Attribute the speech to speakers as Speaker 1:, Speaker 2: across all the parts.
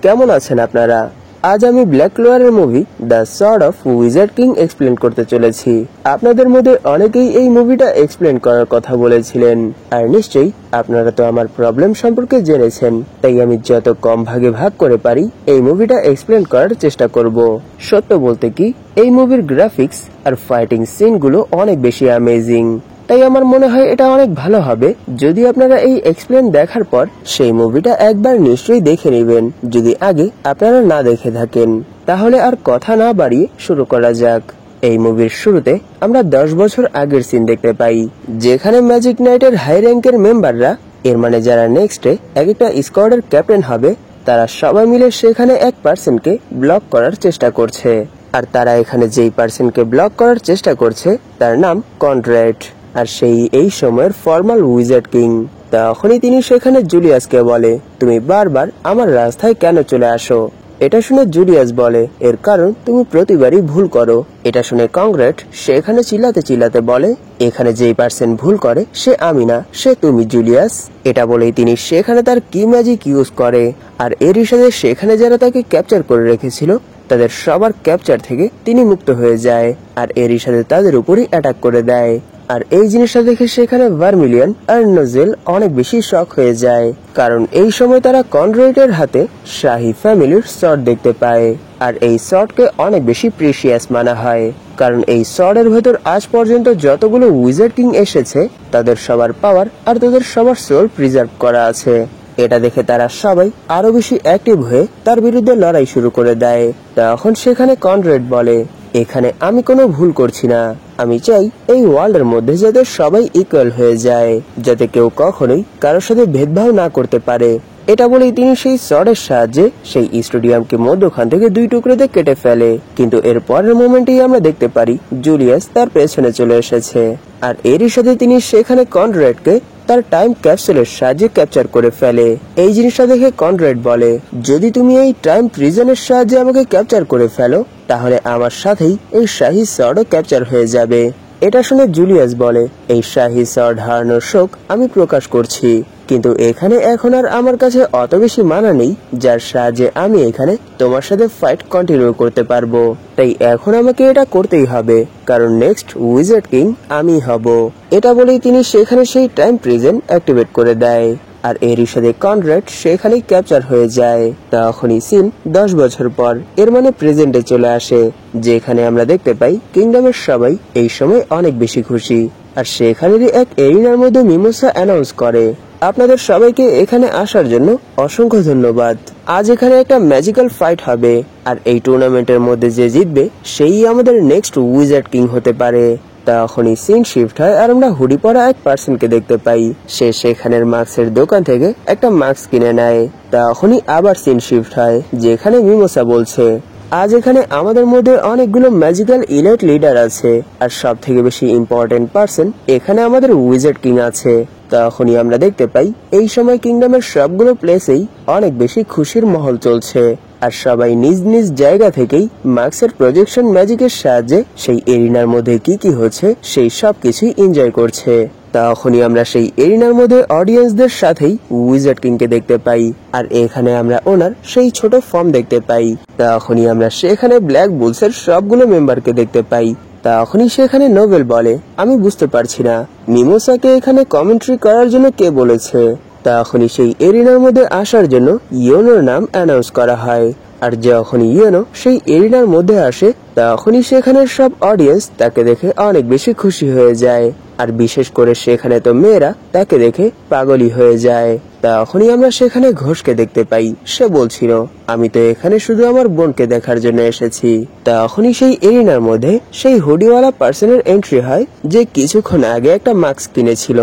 Speaker 1: কেমন আছেন আপনারা? আজ আমি ব্ল্যাক ক্লোয়ারের movie the sword of wizard king explain করতে চলেছি। আপনাদের মধ্যে অনেকেই এই মুভিটা এক্সপ্লেন করার কথা বলেছিলেন, আর নিশ্চয়ই আপনারা তো আমার প্রবলেম সম্পর্কে জেনেছেন, তাই আমি যত কম ভাগে ভাগ করে পারি এই মুভিটা এক্সপ্লেন করার চেষ্টা করব। সত্য বলতে কি, এই মুভির গ্রাফিক্স আর ফাইটিং সিনগুলো অনেক বেশি অ্যামেজিং, তাই আমার মনে হয় এটা অনেক ভালো হবে যদি আপনারা এই এক্সপ্লেন দেখার পর সেই মুভিটা একবার নিশ্চয়ই দেখে নেবেন, যদি আগে আপনারা না দেখে থাকেন। তাহলে আর কথা না বাড়িয়ে শুরু করা যাক। এই মুভির শুরুতে আমরা 10 বছর আগের সিন দেখতে পাই, যেখানে ম্যাজিক নাইটের হাই র্যাঙ্কের মেম্বাররা, এর মানে যারা নেক্সটে এক একটা স্কোয়াডের ক্যাপ্টেন হবে, তারা সবাই মিলে সেখানে এক পার্সনকে ব্লক করার চেষ্টা করছে। আর তারা এখানে যেই পার্সনকে ব্লক করার চেষ্টা করছে তার নাম কনরেড, আর সেই এই সময়ের ফর্মাল উইজার্ড কিং। তখনই তিনি সেখানে জুলিয়াসকে বলে, তুমি বারবার আমার রাস্তায় কেন চলে আসো? এটা শুনে জুলিয়াস বলে, এর কারণ তুমি প্রতিবারই ভুল করো। এটা শুনে কনরেড সেখানে চিল্লাতে চিল্লাতে বলে, এখানে যেই পার্সন ভুল করে সে আমি না, সে তুমি জুলিয়াস। এটা বলেই তিনি সেখানে তার কি ম্যাজিক ইউজ করে, আর এরই সাথে সেখানে যারা তাকে ক্যাপচার করে রেখেছিল তাদের সবার ক্যাপচার থেকে তিনি মুক্ত হয়ে যায়, আর এরই সাথে তাদের উপরই অ্যাটাক করে দেয়। আর এই জিনিসটা দেখে সেখানে ভার্মিলিয়ন আর নোজেল অনেক বেশি শক হয়ে যায়, কারণ এই সময় তারা কনরেডের হাতে শাহী ফ্যামিলির শট দেখতে পায়, আর এই শটকে অনেক বেশি প্রিশিয়াস মানা হয়, কারণ এই শটের ভেতর আজ পর্যন্ত যতগুলো উইজার্ড কিং এসেছে তাদের সবার পাওয়ার আর তাদের সবার সোল প্রিজার্ভ করা আছে। এটা দেখে তারা সবাই আরো বেশি অ্যাক্টিভ হয়ে তার বিরুদ্ধে লড়াই শুরু করে দেয়। তখন সেখানে কনরেড বলে, এখানে আমি কোনো ভুল করছি না, আমি চাই এই ওয়ার্ল্ডের মধ্যে যাতে সবাই ইকুয়াল হয়ে যায়, যাতে কেউ কখনোই কারোর সাথে ভেদভাব না করতে পারে। এটা বলেই তিনি সেই সর্ডের সাহায্যে সেই স্টেডিয়ামকে মধ্যখান থেকে 2 টুকরোতে কেটে ফেলে, কিন্তু এর পরের মোমেন্টেই আমরা দেখতে পারি জুলিয়াস তার পেছনে চলে এসেছে, আর এরই সাথে তিনি সেখানে কনরেডকে তার টাইম ক্যাপসুলের সাহায্যে ক্যাপচার করে ফেলে। এই জিনিসটা দেখে কনরেড বলে, যদি তুমি এই টাইম প্রিজনের সাহায্যে আমাকে ক্যাপচার করে ফেলো তাহলে আমার সাথেই এই শাহী সর্ডও ক্যাপচার হয়ে যাবে। এটা শুনে জুলিয়াস বলে, এই শাহী সর্ড হারানোর শোক আমি প্রকাশ করছি, কিন্তু এখানে এখন আর আমার কাছে অত বেশি মানা নেই যার সাহায্যে আমি এখানে তোমার সাথে ফাইট কন্টিনিউ করতে পারবো। তাই এখন আমাকে এটা করতেই হবে, কারণ নেক্সট উইজার্ড কিং আমি হব। এটা বলেই তিনি সেখানে সেই টাইম প্রিজন অ্যাক্টিভেট করে দেয়, আর এরই সাথে কনরেড সেখানেই ক্যাপচার হয়ে যায়। তখনই সিন 10 বছর পর, এর মানে প্রেজেন্টে চলে আসে, যেখানে আমরা দেখতে পাই কিংডমের সবাই এই সময় অনেক বেশি খুশি, আর সেখানেরই এক এরিনার মধ্যে মিমোসা অ্যানাউন্স করে, আপনাদের সবাইকে এখানে আসার জন্য অসংখ্য ধন্যবাদ। আজ এখানে একটা ম্যাজিক্যাল ফাইট হবে, আর এই টুর্নামেন্টের মধ্যে যে জিতবে সেই আমাদের নেক্সট উইজার্ড কিং হতে পারে। তখনই সিন শিফট হয়, আর আমরা হুডি পরা এক পার্সনকে দেখতে পাই, সে সেখানের মাস্কের দোকান থেকে একটা মাস্ক কিনে নেয়। তখনই আবার সিন শিফট হয়, যেখানে মিমোসা বলছে, আজ এখানে আমাদের মধ্যে অনেকগুলো ম্যাজিক্যাল ইলাইট লিডার আছে, আর সব থেকে বেশি ইম্পর্টেন্ট পার্সন এখানে আমাদের উইজার্ড কিং আছে। তখনই আমরা দেখতে পাই এই সময় কিংডমের সবগুলো প্লেসেই অনেক বেশি খুশির মহল চলছে, আর সবাই নিজ নিজ জায়গা থেকেই মার্কসের প্রজেকশন ম্যাজিকের সাহায্যে সেই এরিনার মধ্যে কি কি হচ্ছে সেই সব কিছুই এনজয় করছে। তখনই আমরা সেই এরিনার মধ্যে অডিয়েন্সদের সাথেই উইজার্ড কিংকে দেখতে পাই, আর এখানে আমরা ওনার সেই ছোট ফর্ম দেখতে পাই। তখনই আমরা সেখানে ব্ল্যাক বুলসের সবগুলো মেম্বারকে দেখতে পাই। তখনই সেখানে নোবেল বলে, আমি বুঝতে পারছি না মিমোসাকে এখানে কমেন্ট্রি করার জন্য কে বলেছে। তখনই সেই এরিনার মধ্যে আসার জন্য ইয়োনোর নাম অ্যানাউন্স করা হয়, আর যখন ইয়োনো সেই এরিনার মধ্যে আসে তখনই সেখানের সব অডিয়েন্স তাকে দেখে অনেক বেশি খুশি হয়ে যায়, আর বিশেষ করে সেখানে তো মেয়েরা তাকে দেখে পাগলই হয়ে যায়। তখনই আমরা সেখানে ঘোষকে দেখতে পাই, সে বলছিল, আমি তো এখানে শুধু আমার বোনকে দেখার জন্য এসেছি। তখনই সেই এরিনার মধ্যে সেই হুডিওয়ালা পার্সনের এন্ট্রি হয়, যে কিছুক্ষণ আগে একটা মাস্ক কিনেছিল।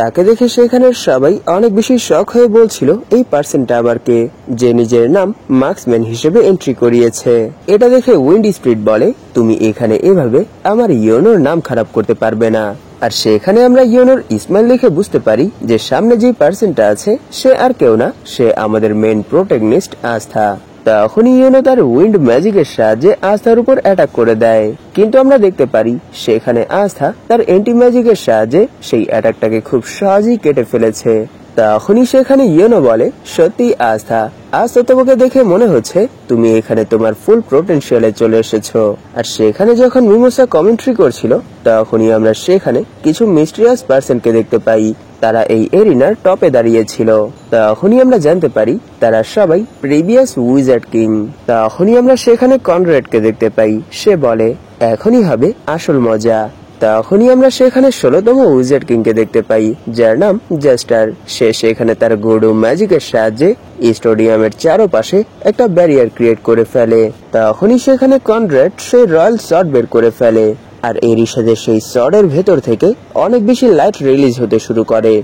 Speaker 1: তাকে দেখে সেখানের সবাই অনেক বেশি শক হয়ে বলছিল, এই পার্সনটা আবার কে, যে নিজের নাম মার্কসম্যান হিসেবে এন্ট্রি করিয়েছে। এটা দেখে উইন্ড স্পিরিট বলে, তুমি এখানে এভাবে আমার ইয়োনোর নাম খারাপ করতে পারবে না। আর সেখানে আমরা ইয়োনোর ইসমাইল দেখে বুঝতে পারি যে সামনে যে পার্সনটা আছে সে আর কেউ না, সে আমাদের মেইন প্রোটাগনিস্ট আস্থা। তখনই ইয়োনো তার উইন্ড ম্যাজিকের সাহায্যে আস্থার উপর অ্যাটাক করে দেয়, কিন্তু আমরা দেখতে পারি সেখানে আস্থা তার এন্টি ম্যাজিকের সাহায্যে সেই অ্যাটাকটাকে খুব সহজেই কেটে ফেলেছে। তখনই সেখানে ইয়োনো বলে, সত্যি আস্থা, আজ তো তোমাকে দেখে মনে হচ্ছে তুমি এখানে তোমার ফুল পোটেনশিয়ালে চলে এসেছো। আর সেখানে যখন মিমোসা কমেন্ট্রি করছিল তখনই আমরা সেখানে কিছু মিস্টিরিয়াস পার্সনকে দেখতে পাই। তারা এই এরিনার টপে দাঁড়িয়েছিল। তখনই আমরা জানতে পারি তারা সবাই প্রিভিয়াস উইজার্ড কিং। তখনই আমরা সেখানে কনরেডকে দেখতে পাই। সে বলে, এখনই হবে আসল মজা। তখনই আমরা সেখানে 16তম উইজার্ড কিংকে দেখতে পাই, যার নাম জাস্টার। সে সেখানে তার গুডু ম্যাজিকের সাহায্যে স্টেডিয়ামের চারপাশে একটা ব্যারিয়ার ক্রিয়েট করে ফেলে। তখনই সেখানে কনরেড সেই রয়্যাল শট বের করে ফেলে, আর এরই সাথে সেই শটের ভেতর থেকে অনেক বেশি লাইট রিলিজ হতে শুরু করে,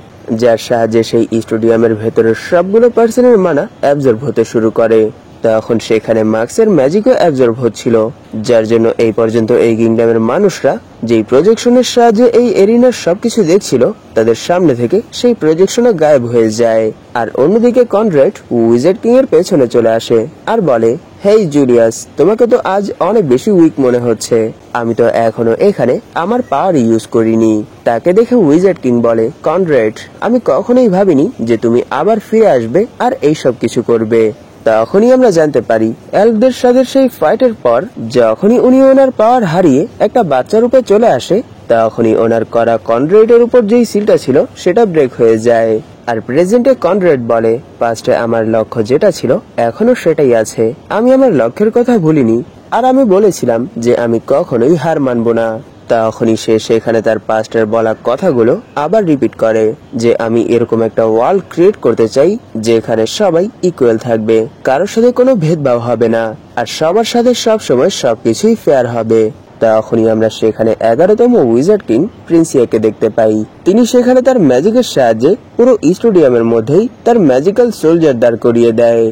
Speaker 1: যার সাহায্যে সেই স্টেডিয়ামের ভেতরের সবগুলো পার্সনের মানা অ্যাবজর্ব হতে শুরু করে। তখন সেখানে মার্কসের ম্যাজিকও অ্যাবজর্ব হচ্ছিল, যার জন্য এই পর্যন্ত এই কিংডমের মানুষরা যেই প্রজেকশনের সাহায্যে এই এরিনার সবকিছু দেখছিল তাদের সামনে থেকে সেই প্রজেকশনও গায়েব হয়ে যায়। আর অন্যদিকে কনরেড উইজার্ড কিং এর পেছনে চলে আসে আর বলে, হেই জুলিয়াস, তোমাকে তো আজ অনেক বেশি উইক মনে হচ্ছে। আমি তো এখনো এখানে আমার পাওয়ার ইউজ করিনি। তাকে দেখে উইজার্ড কিং বলে, কনরেড, আমি কখনোই ভাবিনি যে তুমি আবার ফিরে আসবে আর এইসব কিছু করবে। তখনই আমরা জানতে পারি এলফদের সাথে সেই ফাইটের পর যখনই উনি ওনার পাওয়ার হারিয়ে একটা বাচ্চা রূপে চলে আসে, তখনই ওনার করা কনরেডের উপর যেই সিলটা ছিল সেটা ব্রেক হয়ে যায়। আর প্রেজেন্টে কনরেড বলে, পাস্টে আমার লক্ষ্য যেটা ছিল এখনো সেটাই আছে। আমি আমার লক্ষ্যের কথা ভুলিনি, আর আমি বলেছিলাম যে আমি কখনোই হার মানব না। তখনই সে সেখানে তার পাস্টের বলা কথাগুলো আবার রিপিট করে যে আমি এরকম একটা ওয়ার্ল্ড ক্রিয়েট করতে চাই যেখানে সবাই ইকুয়াল থাকবে, কারোর সাথে কোনো ভেদভাব হবে না, আর সবার সাথে সব সময় সবকিছুই ফেয়ার হবে। তখনই আমরা সেখানে 11তম উইজার্ড কিং প্রিন্সিয়াকে দেখতে পাই। তিনি সেখানে তার ম্যাজিকের সাহায্যে পুরো স্টেডিয়ামের মধ্যেই তার ম্যাজিক্যাল সোলজার দাঁড় করিয়ে দেয়,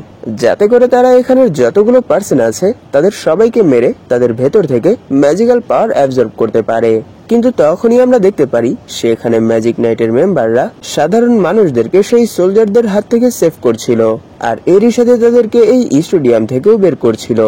Speaker 1: যাতে করে তারা এখানের যতগুলো পার্সন আছে তাদের সবাইকে মেরে তাদের ভেতর থেকে ম্যাজিক্যাল পাওয়ার অ্যাবজর্ব করতে পারে। কিন্তু তখনই আমরা দেখতে পারি সেখানে ম্যাজিক নাইটের মেম্বাররা সাধারণ মানুষদেরকে সেই সোলজারদের হাত থেকে সেভ করছিল, আর এরই সাথে তাদেরকে এই স্টেডিয়াম থেকেও বের করছিল।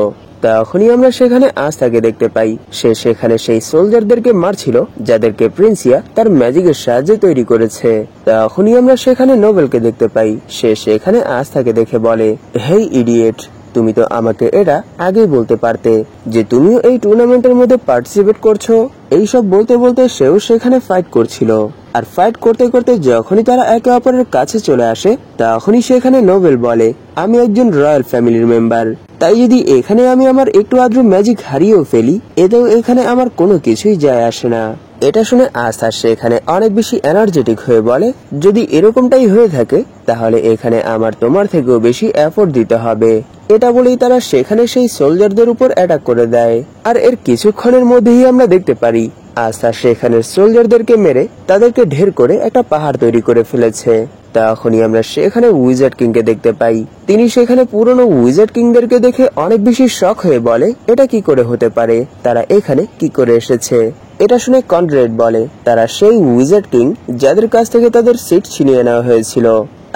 Speaker 1: তখনই আমরা সেখানে আস্থাকে দেখতে পাই। সে সেখানে সেই সোলজারদেরকে মারছিল যাদেরকে প্রিন্সিয়া তার ম্যাজিকের সাহায্যে তৈরি করেছে। তখনই আমরা সেখানে নোবেলকে দেখতে পাই। সে সেখানে আস্থাকে দেখে বলে, হেই ইডিয়েট, তুমি তো আমাকে এটা আগেই বলতে পারতে যে তুমিও এই টুর্নামেন্টের মধ্যে পার্টিসিপেট করছো। এইসব বলতে বলতে সেও সেখানে ফাইট করছিল, আর ফাইট করতে করতে যখনই তারা একে অপরের কাছে চলে আসে তখনই সেখানে নোবেল বলে, আমি একজন রয়্যাল ফ্যামিলির মেম্বার, তাই যদি এখানে আমি আমার একটু আদ্র ম্যাজিক হারিয়েও ফেলি এতেও এখানে আমার কোনো কিছুই যায় আসে না। এটা শুনে আস্থা সেখানে অনেক বেশি এনার্জেটিক হয়ে বলে, যদি এরকমটাই হয়ে থাকে তাহলে এখানে আমার তোমার থেকেও বেশি এফোর্ট দিতে হবে। এটা বলেই তারা সেখানে সেই সোলজারদের উপর অ্যাটাক করে দেয়, আর এর কিছুক্ষণের মধ্যেই আমরা দেখতে পারি আস্থা সেখানে সোলজারদেরকে মেরে তাদেরকে ঢের করে একটা পাহাড় তৈরি করে ফেলেছে। তখনই আমরা সেখানে উইজার্ড কিংকে দেখতে পাই। তিনি সেখানে পুরনো উইজার্ড কিংদেরকে দেখে অনেক বেশি শক হয়ে বলে, এটা কি করে হতে পারে, তারা এখানে কি করে এসেছে। এটা শুনে কনরেড বলে, তারা সেই উইজার্ড কিং যাদের কাছ থেকে তাদের সিট ছিনিয়ে নেওয়া হয়েছিল।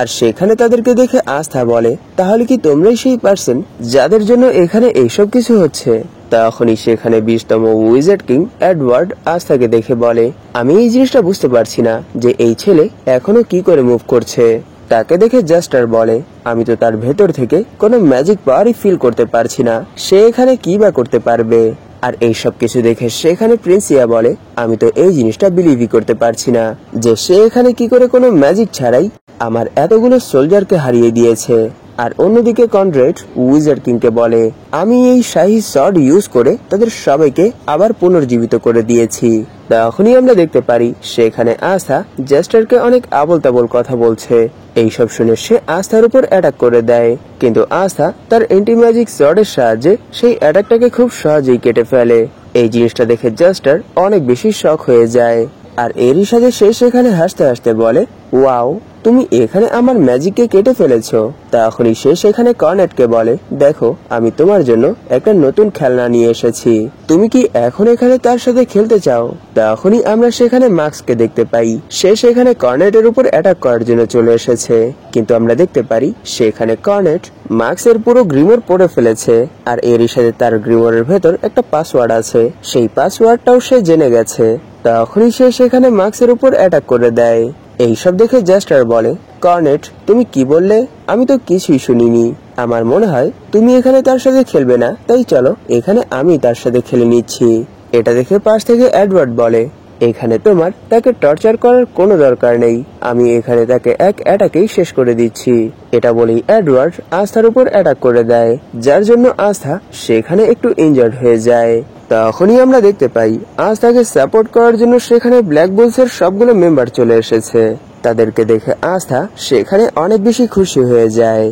Speaker 1: আর সেখানে তাদেরকে দেখে আস্থা বলে, তাহলে কি তোমরাই সেই পার্সন যাদের জন্য এখানে এইসব কিছু হচ্ছে। তখনই সেখানে 20তম উইজার্ড কিং এডওয়ার্ড আস্থাকে দেখে বলে, আমি এই জিনিসটা বুঝতে পারছি না যে এই ছেলে এখনো কি করে মুভ করছে। তাকে দেখে জাস্টার বলে, আমি তো তার ভেতর থেকে কোনো ম্যাজিক পাওয়ারই ফিল করতে পারছি না, সে এখানে কি বা করতে পারবে। আর এই সব কিছু দেখে সেখানে প্রিন্সিয়া বলে, আমি তো এই জিনিসটা বিলিভই করতে পারছি না যে সে এখানে কি করে কোনো ম্যাজিক ছাড়াই আমার এতগুলো সোলজারকে হারিয়ে দিয়েছে। আর অন্যদিকে কনরেড উইজার্ড কিংকে বলে, আমি এই শাহী শট ইউজ করে তাদের সবাইকে আবার পুনর্জীবিত করে দিয়েছি। তখনই আমরা দেখতে পারি সেখানে আস্থা জাস্টারকে অনেক আবল তাবল কথা বলছে। এইসব শুনে সে আস্থার উপর অ্যাটাক করে দেয়, কিন্তু আস্থা তার এন্টি ম্যাজিক শটের সাহায্যে সেই অ্যাটাকটাকে খুব সহজেই কেটে ফেলে। এই জিনিসটা দেখে জাস্টার অনেক বেশি শক হয়ে যায়, আর এরই সাথে সে সেখানে হাসতে হাসতে বলে, ওয়াও, তুমি এখানে আমার ম্যাজিককে কেটে ফেলেছো। তখনই সে সেখানে কর্নেটকে বলে, দেখো আমি তোমার জন্য একটা নতুন খেলনা নিয়ে এসেছি, তুমি কি এখন এখানে তার সাথে খেলতে চাও। তখনই আমরা সেখানে মার্কসকে দেখতে পাই। সে সেখানে কর্নেটের উপর অ্যাটাক করার জন্য চলে এসেছে, কিন্তু আমরা দেখতে পারি সেখানে কর্নেট মার্কসের পুরো গ্রিমোর পড়ে ফেলেছে, আর এরই সাথে তার গ্রিমোরের ভেতর একটা পাসওয়ার্ড আছে, সেই পাসওয়ার্ডটাও সে জেনে গেছে। তখনই সে সেখানে মার্কসের উপর অ্যাটাক করে দেয়। এইসব দেখে জাস্টার বলে, কর্নেট তুমি কি বললে? আমি তো কিছুই শুনিনি। আমার মনে হয় তুমি এখানে তার সাথে খেলবে না, তাই চলো এখানে আমি তার সাথে খেলে নিচ্ছি। এটা দেখে পাশ থেকে এডওয়ার্ড বলে, এখানে তোমার তাকে টর্চার করার কোনো দরকার নেই, আমি এখানে তাকে এক অ্যাটাকেই শেষ করে দিচ্ছি। এটা বলেই এডওয়ার্ড আস্থার উপর অ্যাটাক করে দেয়, যার জন্য আস্থা সেখানে একটু ইনজার্ড হয়ে যায়। তখনই আমরা দেখতে পাই আস্থাকে সাপোর্ট করার জন্য সেখানে ব্ল্যাক বুলসের সবগুলো মেম্বার চলে এসেছে। তাদেরকে দেখে আস্থা সেখানে অনেক বেশি খুশি হয়ে যায়।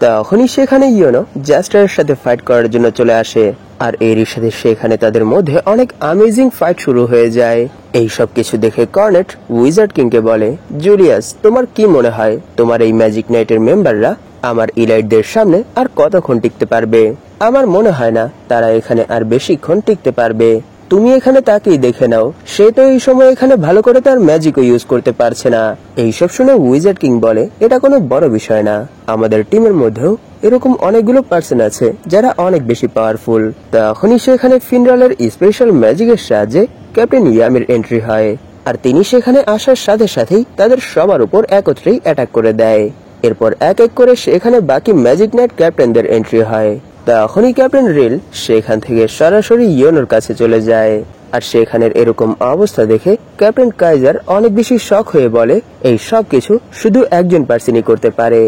Speaker 1: তখনই সেখানে ইয়োনো জাস্টারের সাথে ফাইট করার জন্য চলে আসে, আর এরই সাথে সেখানে তাদের মধ্যে অনেক অ্যামেজিং ফাইট শুরু হয়ে যায়। এই সব কিছু দেখে কর্নেট উইজার্ড কিংকে বলে, জুলিয়াস তোমার কি মনে হয় তোমার এই ম্যাজিক নাইটের মেম্বাররা আমার ইলাইটদের সামনে আর কতক্ষণ টিকতে পারবে? আমার মনে হয় না তারা এখানে আর বেশিক্ষণ টিকতে পারবে। তুমি এখানে তাকেই দেখে নাও, সে তো এই সময় এখানে ভালো করে তার ম্যাজিকও ইউজ করতে পারছে না। এইসব শুনে উইজার্ড কিং বলে, এটা কোনো বড় বিষয় না, আমাদের টিমের মধ্যেও এরকম অনেকগুলো পার্সন আছে যারা অনেক বেশি পাওয়ারফুল। তখনই সেখানে ফিনরালের স্পেশাল ম্যাজিকের সাহায্যে ক্যাপ্টেন ইয়ামের এন্ট্রি হয়, আর তিনি সেখানে আসার সাথে সাথেই তাদের সবার উপর একত্রেই অ্যাটাক করে দেয়। এরপর এক এক করে সেখানে বাকি ম্যাজিক নাইট ক্যাপ্টেনদের এন্ট্রি হয়। তখনই ক্যাপ্টেন রিল সেখান থেকে সরাসরি ইয়োনোর কাছে চলে যায়, আর সেখানের এরকম অবস্থা দেখে ক্যাপ্টেন কাইজার অনেক বেশি শক হয়ে বলে, এই সব কিছু শুধু একজন পার্সনই করতে পারে।